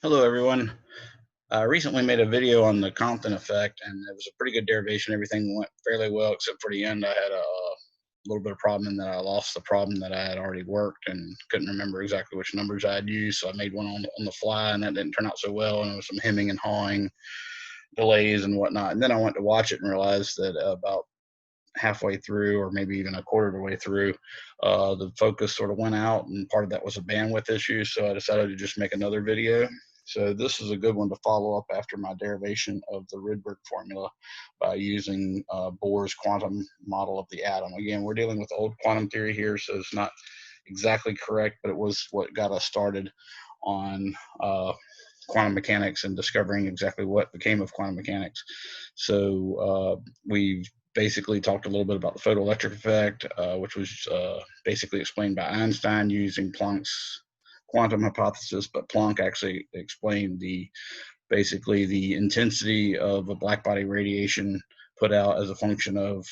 Hello, everyone. I recently made a video on the Compton effect, and it was a pretty good derivation. Everything went fairly well, except for the end. I had a little bit of problem in that I lost the problem that I had already worked and couldn't remember exactly which numbers I had used. So I made one on the fly, and that didn't turn out so well. And there was some hemming and hawing, delays, and whatnot. And then I went to watch it and realized that about halfway through, or maybe even a quarter of the way through, the focus sort of went out, and part of that was a bandwidth issue. So I decided to just make another video. So this is a good one to follow up after my derivation of the Rydberg formula by using Bohr's quantum model of the atom. Again, we're dealing with old quantum theory here, so it's not exactly correct, but it was what got us started on quantum mechanics and discovering exactly what became of quantum mechanics. So we've basically talked a little bit about the photoelectric effect, which was basically explained by Einstein using Planck's quantum hypothesis, but Planck actually explained basically the intensity of a black body radiation put out as a function of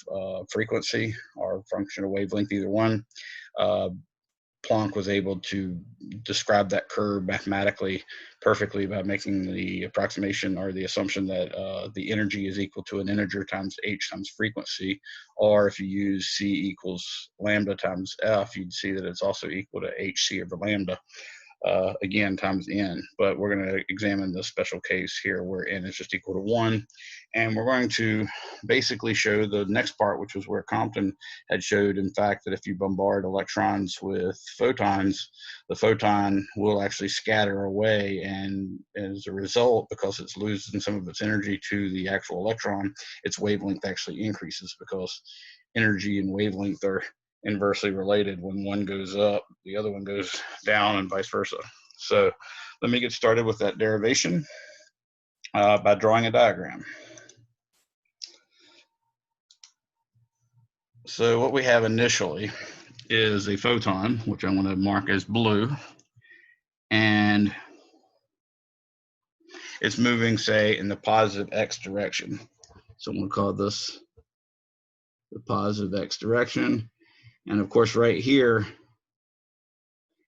frequency or function of wavelength, either one. Planck was able to describe that curve mathematically perfectly by making the approximation or the assumption that the energy is equal to an integer times h times frequency, or if you use c equals lambda times f, you'd see that it's also equal to hc over lambda. Again, times n, but we're going to examine the special case here where n is just equal to 1. And we're going to basically show the next part, which was where Compton had showed, in fact, that if you bombard electrons with photons, the photon will actually scatter away. And as a result, because it's losing some of its energy to the actual electron, its wavelength actually increases, because energy and wavelength are inversely related. When one goes up, the other one goes down, and vice versa. So let me get started with that derivation by drawing a diagram. So what we have initially is a photon, which I'm going to mark as blue, and it's moving, say, in the positive x direction. So I'm going to call this the positive x direction. And of course, right here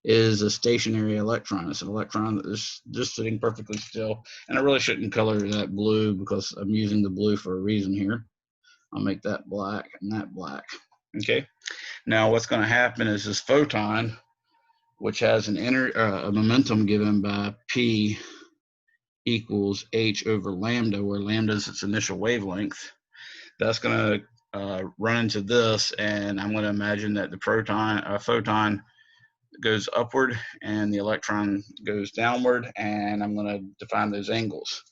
is a stationary electron. It's an electron that is just sitting perfectly still. And I really shouldn't color that blue because I'm using the blue for a reason here. I'll make that black and that black. Okay. Now what's going to happen is this photon, which has a momentum given by P equals h over lambda, where lambda is its initial wavelength, that's going to run into this, and I'm going to imagine that the photon goes upward and the electron goes downward, and I'm going to define those angles.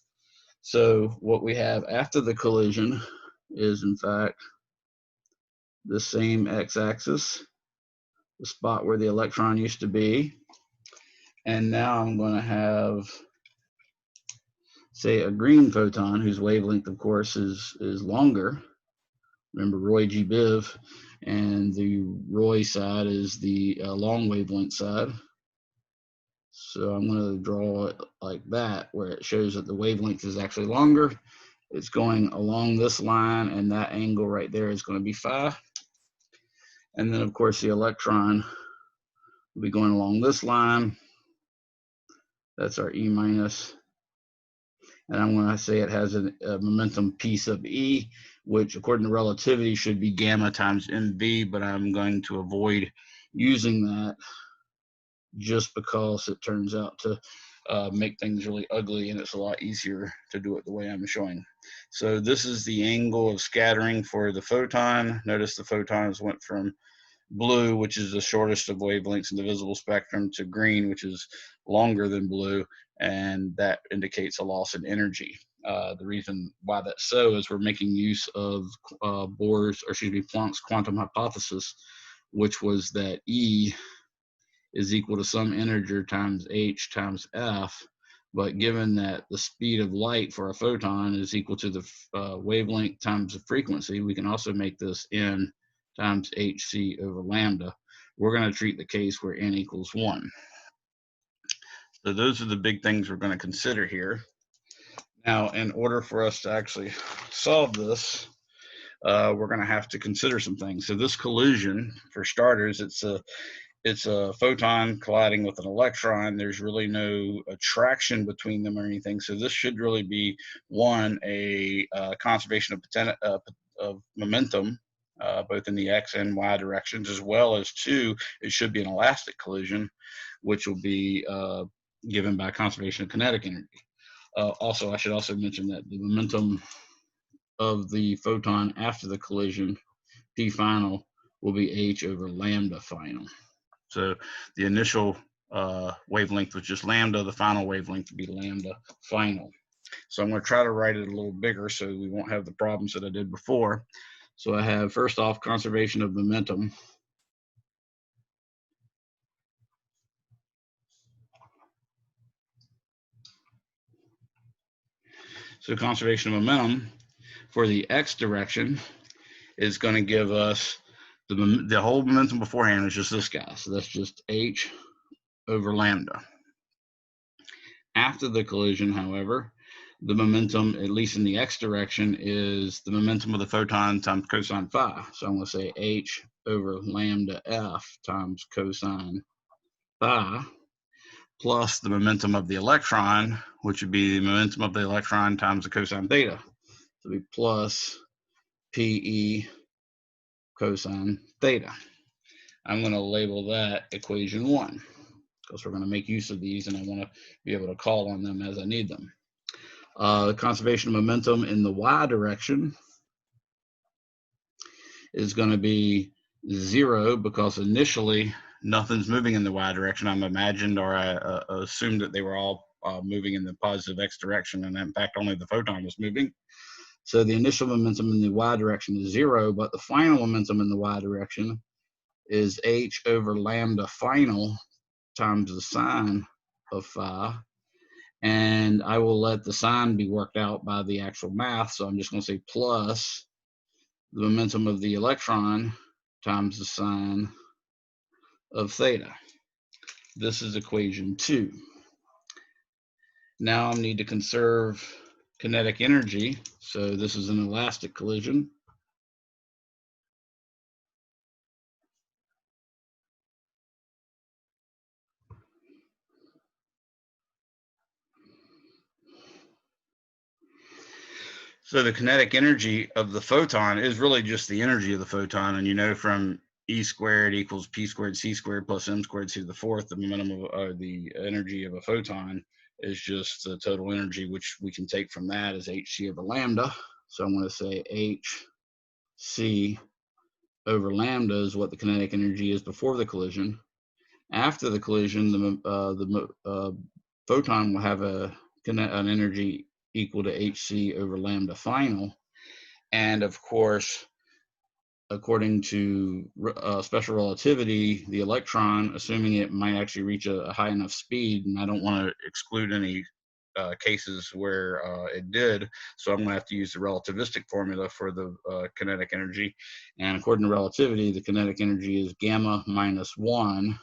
So what we have after the collision is, in fact, the same x-axis, the spot where the electron used to be. And now I'm going to have, say, a green photon whose wavelength, of course, is longer. Remember Roy G. Biv, and the Roy side is the long wavelength side. So I'm going to draw it like that, where it shows that the wavelength is actually longer. It's going along this line, and that angle right there is going to be phi. And then, of course, the electron will be going along this line. That's our E minus. And I'm going to say it has a momentum P sub E, which according to relativity should be gamma times mv, but I'm going to avoid using that just because it turns out to make things really ugly, and it's a lot easier to do it the way I'm showing. So this is the angle of scattering for the photon. Notice the photons went from blue, which is the shortest of wavelengths in the visible spectrum, to green, which is longer than blue, and that indicates a loss in energy. The reason why that's so is we're making use of Planck's quantum hypothesis, which was that E is equal to some integer times h times f. But given that the speed of light for a photon is equal to the wavelength times the frequency, we can also make this n times hc over lambda. We're going to treat the case where n equals 1. So those are the big things we're going to consider here. Now, in order for us to actually solve this, we're going to have to consider some things. So this collision, for starters, it's it's a photon colliding with an electron. There's really no attraction between them or anything. So this should really be, one, a conservation of momentum, both in the x and y directions, as well as, two, it should be an elastic collision, which will be given by conservation of kinetic energy. Also, I should also mention that the momentum of the photon after the collision, P final, will be h over lambda final. So the initial wavelength was just lambda, the final wavelength would be lambda final. So I'm going to try to write it a little bigger so we won't have the problems that I did before. So I have, first off, conservation of momentum. So conservation of momentum for the x direction is going to give us the whole momentum beforehand is just this guy. So that's just h over lambda. After the collision, however, the momentum, at least in the x direction, is the momentum of the photon times cosine phi. So I'm going to say h over lambda f times cosine phi, plus the momentum of the electron, which would be the momentum of the electron times the cosine theta. So it'd be plus pe cosine theta. I'm going to label that equation 1, because we're going to make use of these and I want to be able to call on them as I need them. The conservation of momentum in the y direction is going to be 0, because initially nothing's moving in the y direction. I'm imagined, or I assumed that they were all moving in the positive x direction, and in fact only the photon was moving. So the initial momentum in the y direction is 0, but the final momentum in the y direction is h over lambda final times the sine of phi. And I will let the sign be worked out by the actual math. So I'm just going to say plus the momentum of the electron times the sine of theta. This is equation 2. Now I need to conserve kinetic energy. So this is an elastic collision. So the kinetic energy of the photon is really just the energy of the photon. And you know from E squared equals P squared C squared plus M squared C to the fourth, the momentum of the energy of a photon is just the total energy, which we can take from that as hc over lambda. So I'm going to say hc over lambda is what the kinetic energy is before the collision. After the collision, the photon will have an energy equal to hc over lambda final. And of course, according to special relativity, the electron, assuming it might actually reach a high enough speed, and I don't want to exclude any cases where it did, so I'm going to have to use the relativistic formula for the kinetic energy. And according to relativity, the kinetic energy is gamma minus 1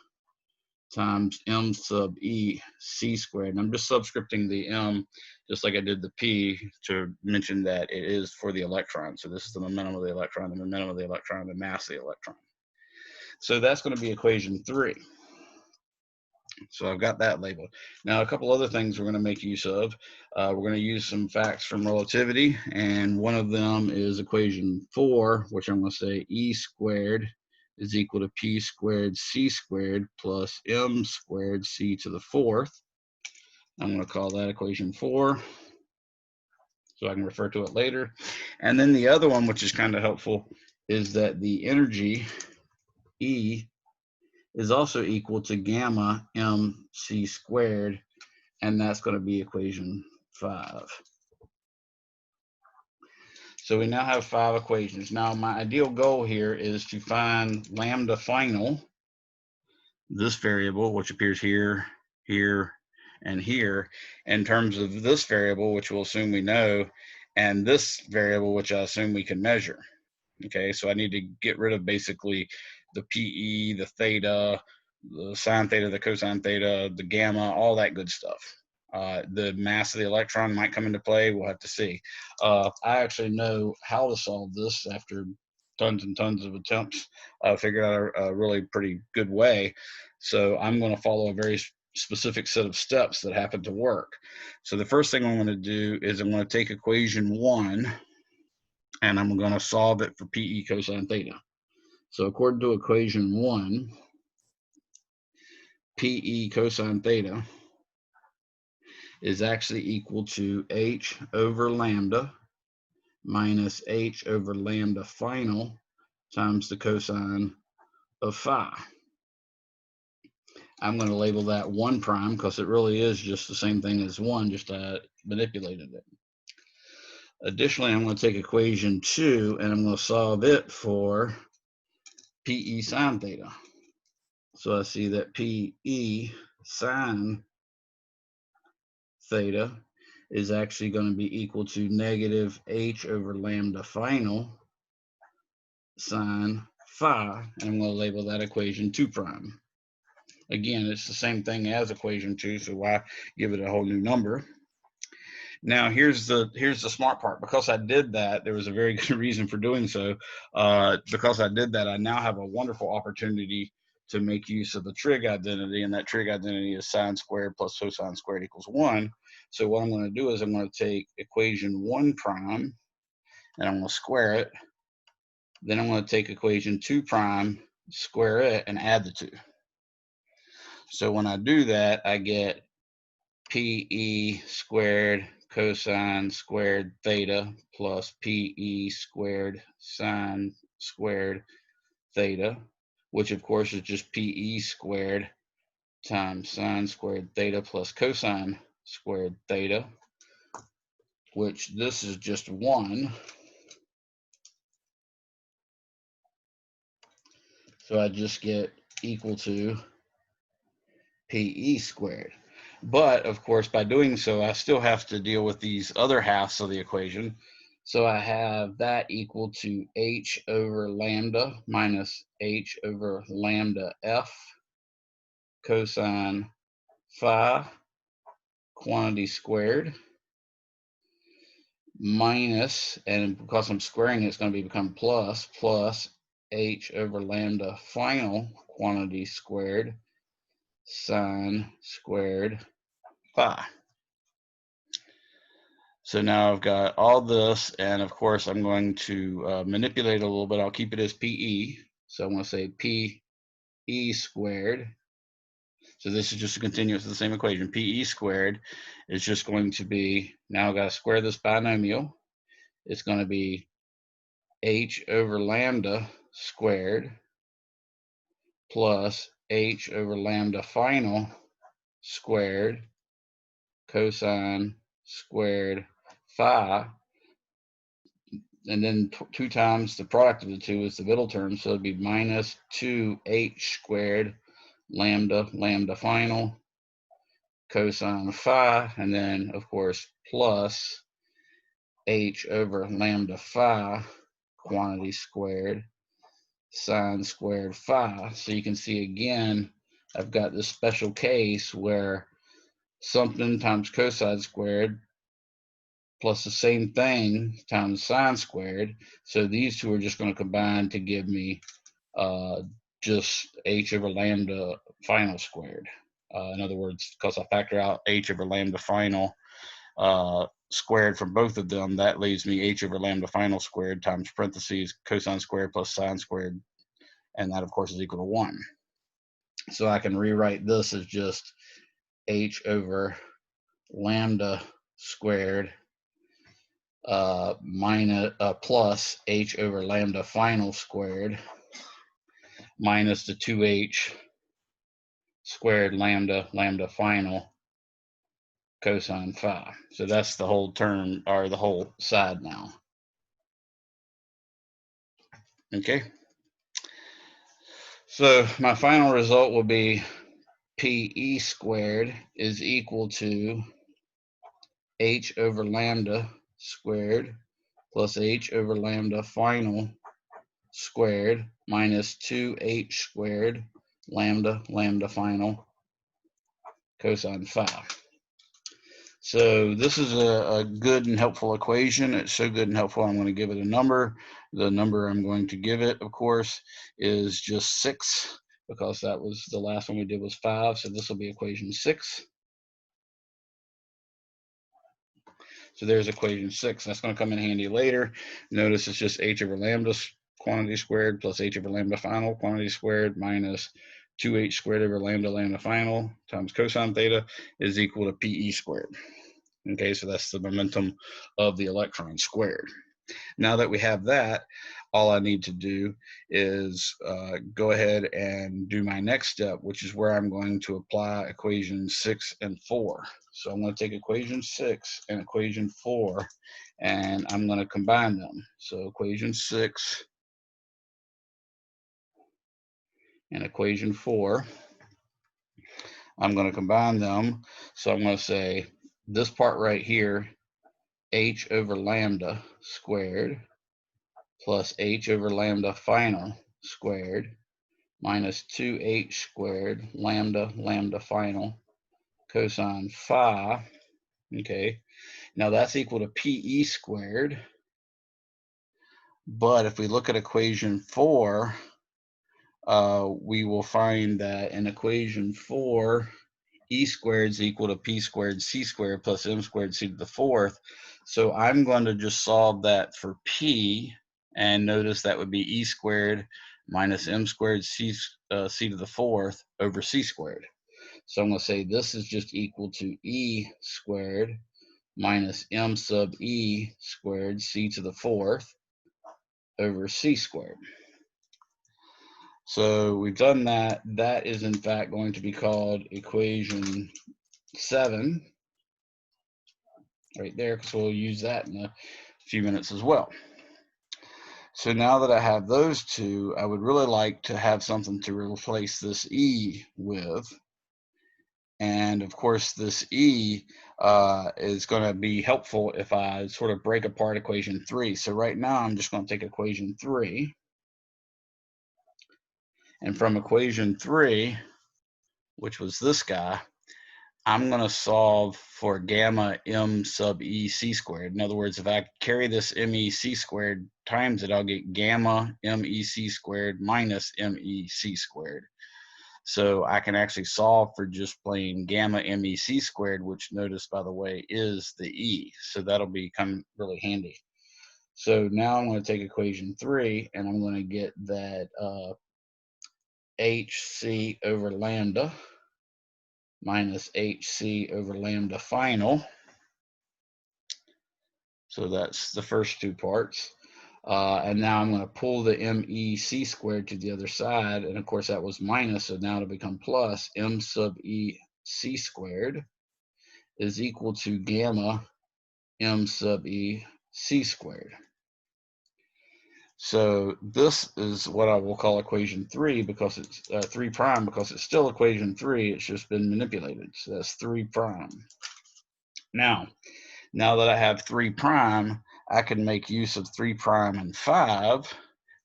times m sub e c squared. And I'm just subscripting the m, just like I did the p, to mention that it is for the electron. So this is the momentum of the electron, the momentum of the electron, the mass of the electron. So that's going to be equation 3. So I've got that labeled. Now a couple other things we're going to make use of. We're going to use some facts from relativity, and one of them is equation 4, which I'm going to say E squared is equal to P squared C squared plus M squared C to the fourth. I'm going to call that equation 4, so I can refer to it later. And then the other one, which is kind of helpful, is that the energy E is also equal to gamma mc squared, and that's going to be equation 5. So we now have 5 equations. Now my ideal goal here is to find lambda final, this variable, which appears here, here, and here, in terms of this variable, which we'll assume we know, and this variable, which I assume we can measure. Okay, so I need to get rid of basically the PE, the theta, the sine theta, the cosine theta, the gamma, all that good stuff. The mass of the electron might come into play. We'll have to see. I actually know how to solve this after tons and tons of attempts, figured out a really pretty good way. So I'm going to follow a very specific set of steps that happen to work. So the first thing I'm going to do is I'm going to take equation 1 and I'm going to solve it for PE cosine theta. So according to equation 1, PE cosine theta is actually equal to h over lambda minus h over lambda final times the cosine of phi. I'm going to label that 1 prime because it really is just the same thing as 1, just I manipulated it. Additionally, I'm going to take equation 2 and I'm going to solve it for PE sine theta. So I see that PE sine theta is actually going to be equal to negative h over lambda final sine phi, and I'm going to label that equation 2 prime. Again, it's the same thing as equation 2, so why give it a whole new number? Now here's the smart part. Because I did that, there was a very good reason for doing so. Because I did that, I now have a wonderful opportunity to make use of the trig identity, and that trig identity is sine squared plus cosine squared equals 1. So what I'm going to do is I'm going to take equation 1 prime and I'm going to square it. Then I'm going to take equation 2 prime, square it, and add the 2. So when I do that, I get PE squared cosine squared theta plus PE squared sine squared theta, which of course is just PE squared times sine squared theta plus cosine squared theta, which this is just 1. So I just get equal to PE squared. But of course, by doing so, I still have to deal with these other halves of the equation. So I have that equal to h over lambda minus h over lambda f cosine phi quantity squared minus, and because I'm squaring it, it's going to become plus h over lambda final quantity squared sine squared phi. So now I've got all this, and of course I'm going to manipulate it a little bit. I'll keep it as PE. So I'm going to say PE squared. So this is just a continuous of the same equation. PE squared is just going to be, now I've got to square this binomial. It's going to be h over lambda squared plus h over lambda final squared cosine squared phi, and then 2 times the product of the 2 is the middle term, so it'd be minus 2h squared lambda final cosine phi, and then of course plus h over lambda phi quantity squared sine squared phi. So you can see again, I've got this special case where something times cosine squared plus the same thing times sine squared. So these two are just going to combine to give me just h over lambda final squared. In other words, because I factor out h over lambda final squared from both of them, that leaves me h over lambda final squared times parentheses cosine squared plus sine squared, and that of course is equal to 1. So I can rewrite this as just h over lambda squared plus h over lambda final squared minus the 2h squared lambda final cosine phi. So that's the whole term, or the whole side now. Okay. So my final result will be PE squared is equal to h over lambda squared plus h over lambda final squared minus 2h squared lambda final cosine phi. So this is a good and helpful equation. It's so good and helpful, I'm going to give it a number. The number I'm going to give it, of course, is just 6, because that was the last one we did was 5. So this will be equation 6. So there's equation 6. That's going to come in handy later. Notice it's just h over lambda quantity squared plus h over lambda final quantity squared minus 2h squared over lambda lambda final times cosine theta is equal to pe squared. Okay, so that's the momentum of the electron squared. Now that we have that, all I need to do is go ahead and do my next step, which is where I'm going to apply equations 6 and 4. So I'm going to take equation 6 and equation 4, and I'm going to combine them. So equation 6 and equation 4, I'm going to combine them. So I'm going to say this part right here, h over lambda squared plus h over lambda final squared minus 2h squared lambda lambda final cosine phi. Okay, now that's equal to pe squared. But if we look at equation 4, we will find that in equation 4, e squared is equal to p squared c squared plus m squared c to the 4th. So I'm going to just solve that for p, and notice that would be e squared minus m squared c to the 4th over c squared. So I'm going to say this is just equal to e squared minus m sub e squared c to the 4th over c squared. So we've done that. That is in fact going to be called equation 7 right there, because we'll use that in a few minutes as well. So now that I have those two, I would really like to have something to replace this e with. And of course, this e is going to be helpful if I sort of break apart equation 3. So right now, I'm just going to take equation 3. And from equation 3, which was this guy, I'm going to solve for gamma m sub e c squared. In other words, if I carry this mec squared times it, I'll get gamma mec squared minus mec squared. So I can actually solve for just plain gamma mec squared, which notice, by the way, is the e. So that'll become really handy. So now I'm going to take equation 3, and I'm going to get that hc over lambda minus hc over lambda final. So that's the first two parts. And now I'm going to pull the mec squared to the other side. And of course, that was minus. So now it'll become plus m sub e c squared is equal to gamma m sub e c squared. So this is what I will call equation 3, because it's 3 prime, because it's still equation 3. It's just been manipulated. So that's 3 prime. Now that I have 3 prime, I can make use of 3 prime and 5,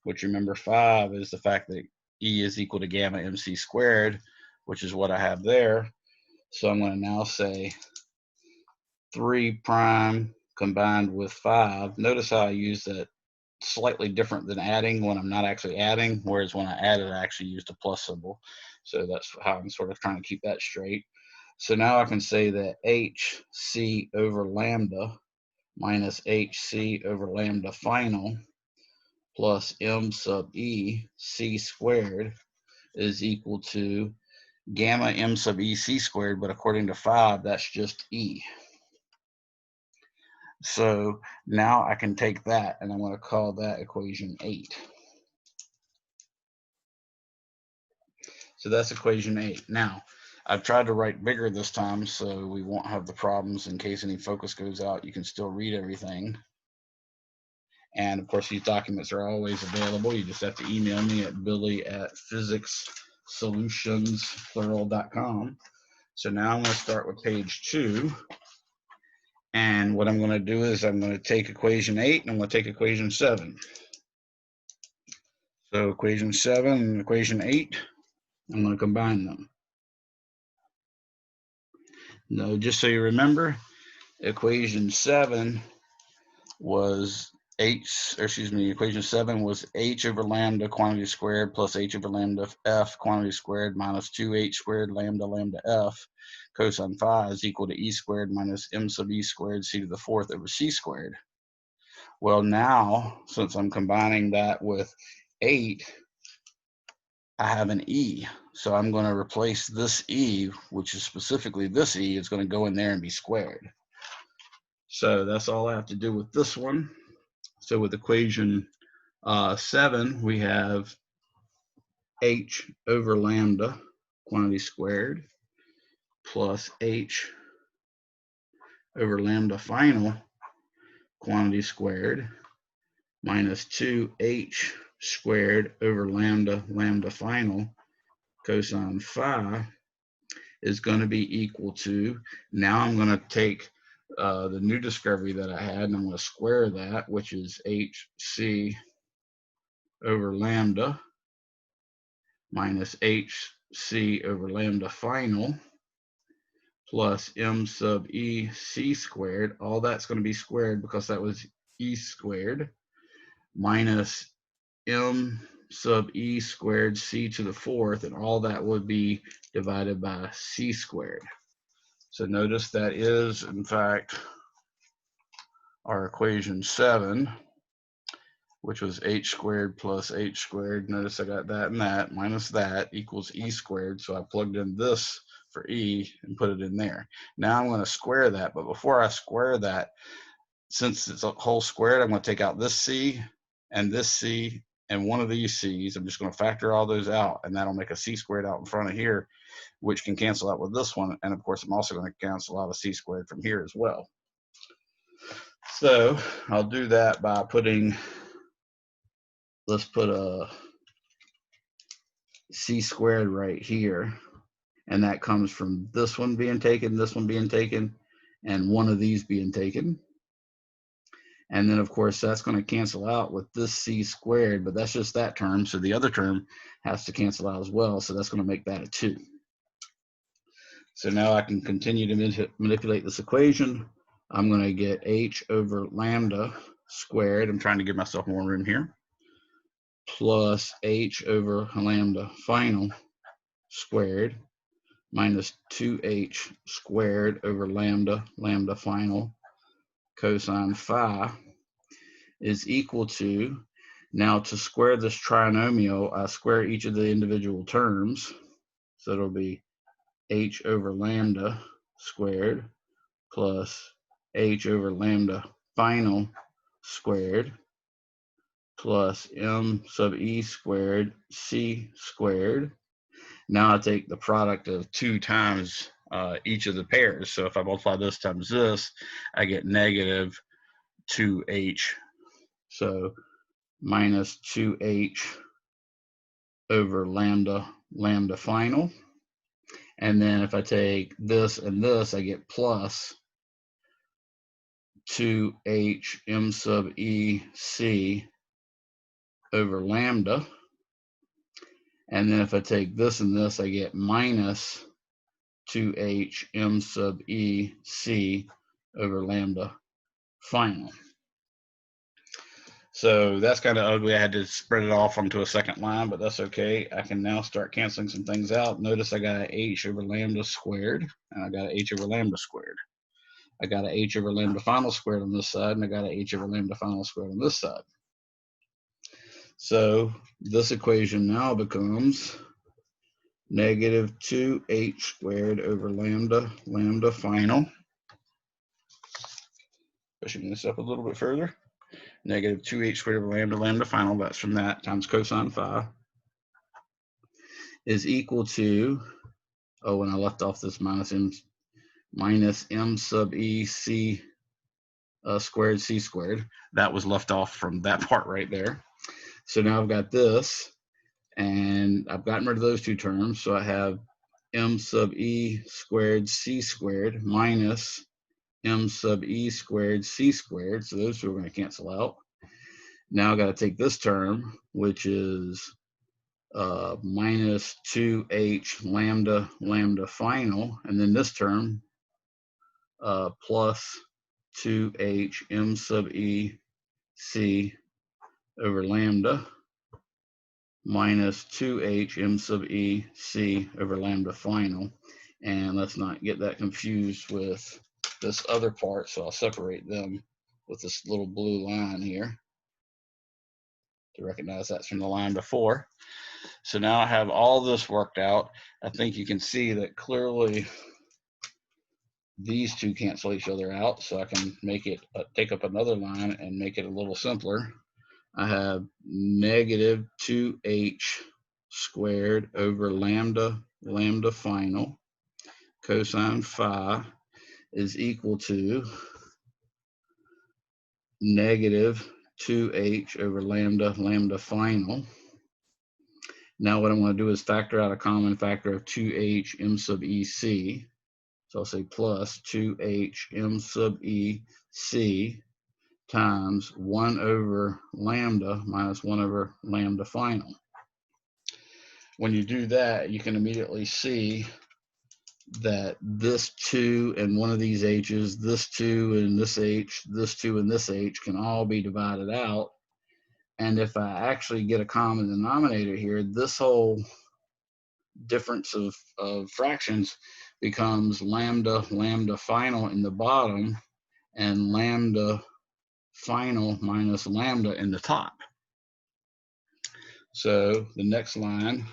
which, remember, 5 is the fact that E is equal to gamma MC squared, which is what I have there. So I'm going to now say 3 prime combined with 5. Notice how I use that slightly different than adding when I'm not actually adding, whereas when I added, I actually used a plus symbol. So that's how I'm sort of trying to keep that straight. So now I can say that hc over lambda minus hc over lambda final plus m sub e c squared is equal to gamma m sub e c squared, but according to 5, that's just e. So now I can take that, and I'm going to call that equation 8. So that's equation 8. Now, I've tried to write bigger this time, so we won't have the problems. In case any focus goes out, you can still read everything. And of course, these documents are always available. You just have to email me at billy@physicssolutionsPlural.com. So now I'm going to start with page 2. And what I'm going to do is I'm going to take equation 8 and I'm going to take equation 7. So equation 7 and equation 8, I'm going to combine them. Now, just so you remember, equation 7 was equation 7 was h over lambda quantity squared plus h over lambda f quantity squared minus 2h squared lambda lambda f cosine phi is equal to e squared minus m sub e squared c to the fourth over c squared. Well, now, since I'm combining that with 8, I have an e. So I'm going to replace this e, which is specifically this e, is going to go in there and be squared. So that's all I have to do with this one. So with equation 7, we have h over lambda quantity squared plus h over lambda final quantity squared minus 2h squared over lambda lambda final cosine phi is going to be equal to, now I'm going to take the new discovery that I had and I'm going to square that, which is hc over lambda minus hc over lambda final plus m sub e c squared. All that's going to be squared because that was e squared minus m sub e squared c to the fourth, and all that would be divided by c squared. So notice that is, in fact, our equation 7, which was h squared plus h squared. Notice I got that and that minus that equals e squared. So I plugged in this for e and put it in there. Now I'm going to square that, but before I square that, since it's a whole squared, I'm going to take out this c and this c and one of these c's. I'm just going to factor all those out, and that'll make a c squared out in front of here, which can cancel out with this one. And of course, I'm also going to cancel out a c squared from here as well. So I'll do that by putting, let's put a c squared right here. And that comes from this one being taken, this one being taken, and one of these being taken. And then, of course, that's going to cancel out with this c squared, but that's just that term. So the other term has to cancel out as well. So that's going to make that a 2. So now I can continue to manipulate this equation. I'm going to get h over lambda squared. I'm trying to give myself more room here. Plus h over lambda final squared minus 2h squared over lambda lambda final cosine phi is equal to, now to square this trinomial, I square each of the individual terms. So it'll be h over lambda squared plus h over lambda final squared plus m sub e squared c squared. Now I take the product of 2 times each of the pairs. So if I multiply this times this, I get negative 2h. So minus 2h over lambda lambda final. And then if I take this and this, I get plus 2h m sub e c over lambda. And then if I take this and this, I get minus 2h m sub e c over lambda final. So that's kind of ugly. I had to spread it off onto a second line, but that's okay. I can now start canceling some things out. Notice I got an h over lambda squared, and I got an h over lambda squared. I got an h over lambda final squared on this side, and I got an h over lambda final squared on this side. So this equation now becomes negative 2h squared over lambda lambda final. Pushing this up a little bit further. Negative 2h squared over lambda lambda final, that's from that, times cosine phi, is equal to, oh, and I left off this minus m sub e c squared c squared. That was left off from that part right there. So now I've got this, and I've gotten rid of those 2 terms. So I have m sub e squared c squared minus m sub e squared c squared. So those 2 are going to cancel out. Now I got to take this term, which is minus 2h lambda lambda final, and then this term plus 2h m sub e c over lambda minus 2h m sub e c over lambda final. And let's not get that confused with this other part, so I'll separate them with this little blue line here to recognize that's from the line before. So now I have all this worked out. I think you can see that clearly these two cancel each other out, so I can make it take up another line and make it a little simpler. I have negative 2h squared over lambda final cosine phi is equal to negative 2h over lambda final. Now what I'm going to do is factor out a common factor of 2h m sub ec. So I'll say plus 2h m sub ec times 1 over lambda minus 1 over lambda final. When you do that, you can immediately see that this 2 and one of these h's, this 2 and this h, this 2 and this h can all be divided out. And if I actually get a common denominator here, this whole difference of fractions becomes lambda final in the bottom and lambda final minus lambda in the top. So the next line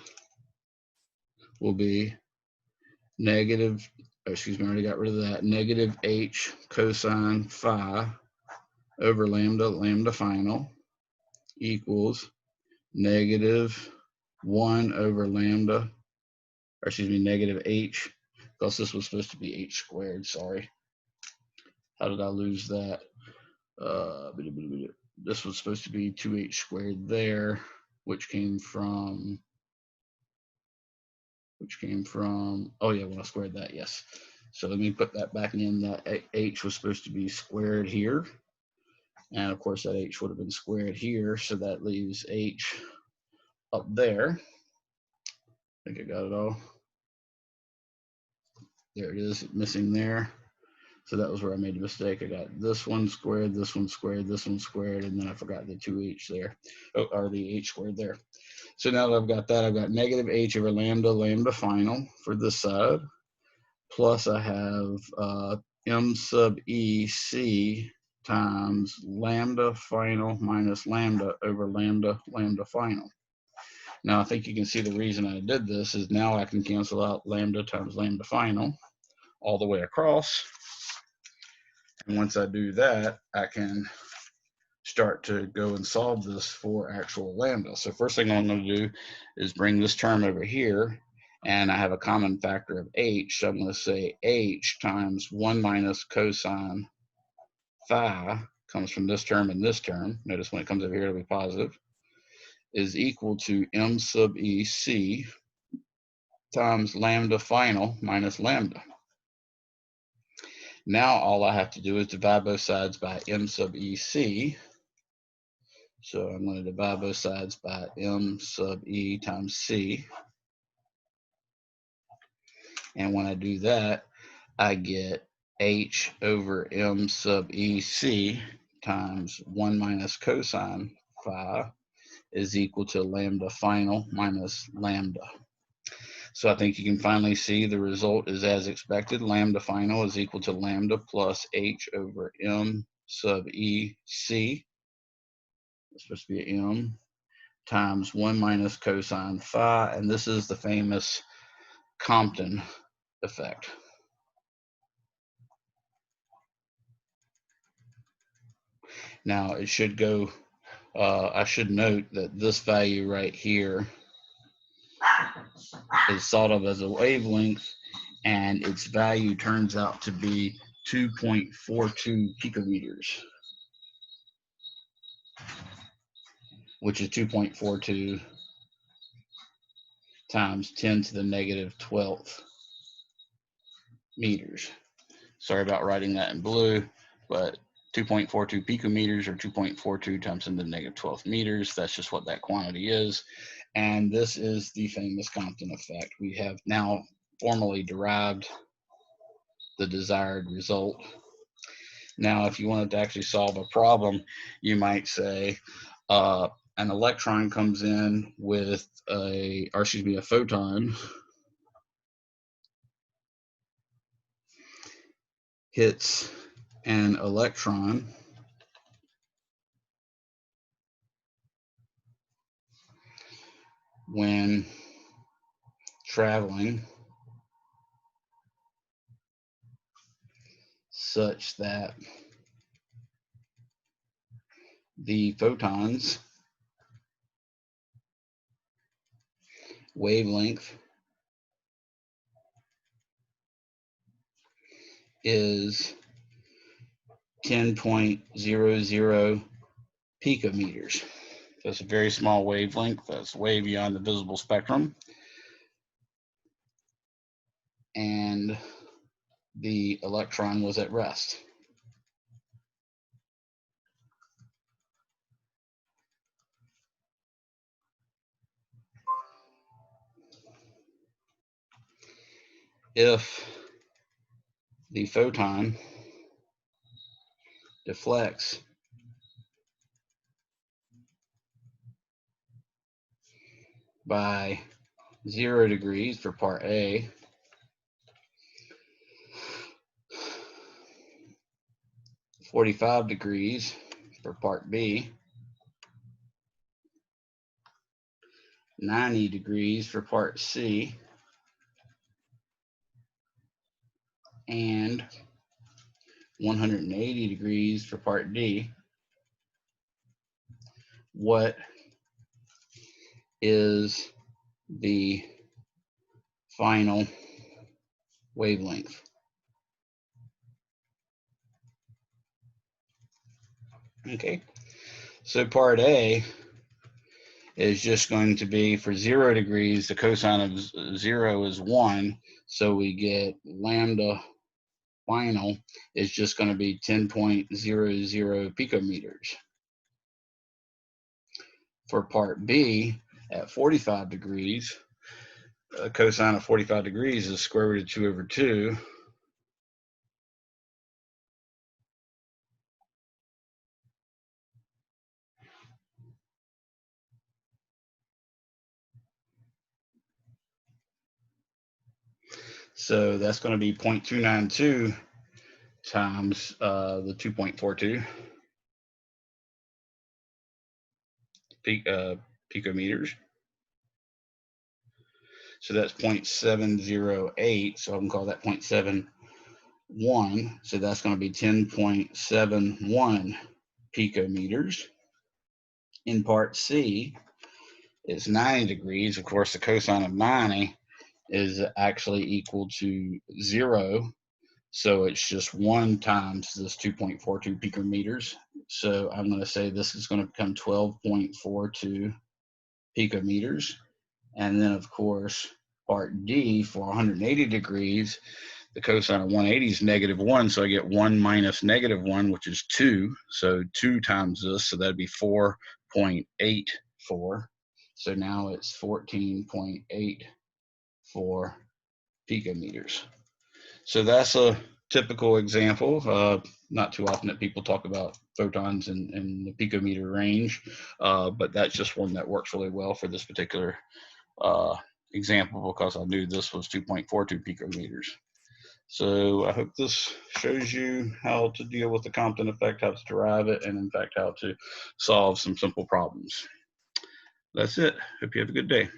will be negative, I already got rid of that, negative h cosine phi over lambda final equals negative 1 over lambda, negative h, because this was supposed to be h squared, sorry. How did I lose that? This was supposed to be 2h squared there, which came from, oh yeah, when I squared that, yes. So let me put that back in, that h was supposed to be squared here. And of course that h would have been squared here, so that leaves h up there. I think I got it all. There it is, missing there. So that was where I made a mistake. I got this one squared, this one squared, this one squared, and then I forgot the 2h there, or the h squared there. So now that I've got that, I've got negative h over lambda final for this side, plus I have m sub e c times lambda final minus lambda over lambda final. Now I think you can see the reason I did this is now I can cancel out lambda times lambda final all the way across. And once I do that, I can start to go and solve this for actual lambda. So first thing I'm going to do is bring this term over here, and I have a common factor of h, so I'm going to say h times 1 minus cosine phi, comes from this term and this term, notice when it comes over here it'll be positive, is equal to m sub e c times lambda final minus lambda. Now all I have to do is divide both sides by m sub e c. So I'm going to divide both sides by m sub e times c. And when I do that, I get h over m sub e c times 1 minus cosine phi is equal to lambda final minus lambda. So I think you can finally see the result is as expected. Lambda final is equal to lambda plus h over m sub e c. It's supposed to be m times 1 minus cosine phi, and this is the famous Compton effect. Now it should go, I should note that this value right here is thought of as a wavelength, and its value turns out to be 2.42 picometers, which is 2.42 times 10 to the negative 12th meters. Sorry about writing that in blue, but 2.42 picometers or 2.42 times 10 to the negative 12 meters. That's just what that quantity is. And this is the famous Compton effect. We have now formally derived the desired result. Now, if you wanted to actually solve a problem, you might say an electron comes in with a photon, hits an electron when traveling such that the photon's wavelength is 10.00 picometers. That's a very small wavelength. That's way beyond the visible spectrum. And the electron was at rest. If the photon deflects by 0 degrees for part A, 45 degrees for part B, 90 degrees for part C, and 180 degrees for part D, what is the final wavelength? Okay, so part A is just going to be for 0 degrees, the cosine of 0 is 1, so we get lambda final is just going to be 10.00 picometers. For part B, at 45 degrees, cosine of 45 degrees is square root of 2 over 2. So that's going to be 0.292 times the 2.42 picometers. So that's 0.708. So I can call that 0.71. So that's going to be 10.71 picometers. In part C, it's 90 degrees. Of course, the cosine of 90 is actually equal to 0. So it's just 1 times this 2.42 picometers. So I'm going to say this is going to become 12.42 picometers. And then, of course, part D, for 180 degrees, the cosine of 180 is -1. So I get 1 minus -1, which is 2. So 2 times this, so that'd be 4.84. So now it's 14.84 picometers. So that's a typical example. Not too often that people talk about photons in the picometer range, but that's just one that works really well for this particular example, because I knew this was 2.42 picometers. So I hope this shows you how to deal with the Compton effect, how to derive it, and in fact how to solve some simple problems. That's it. Hope you have a good day.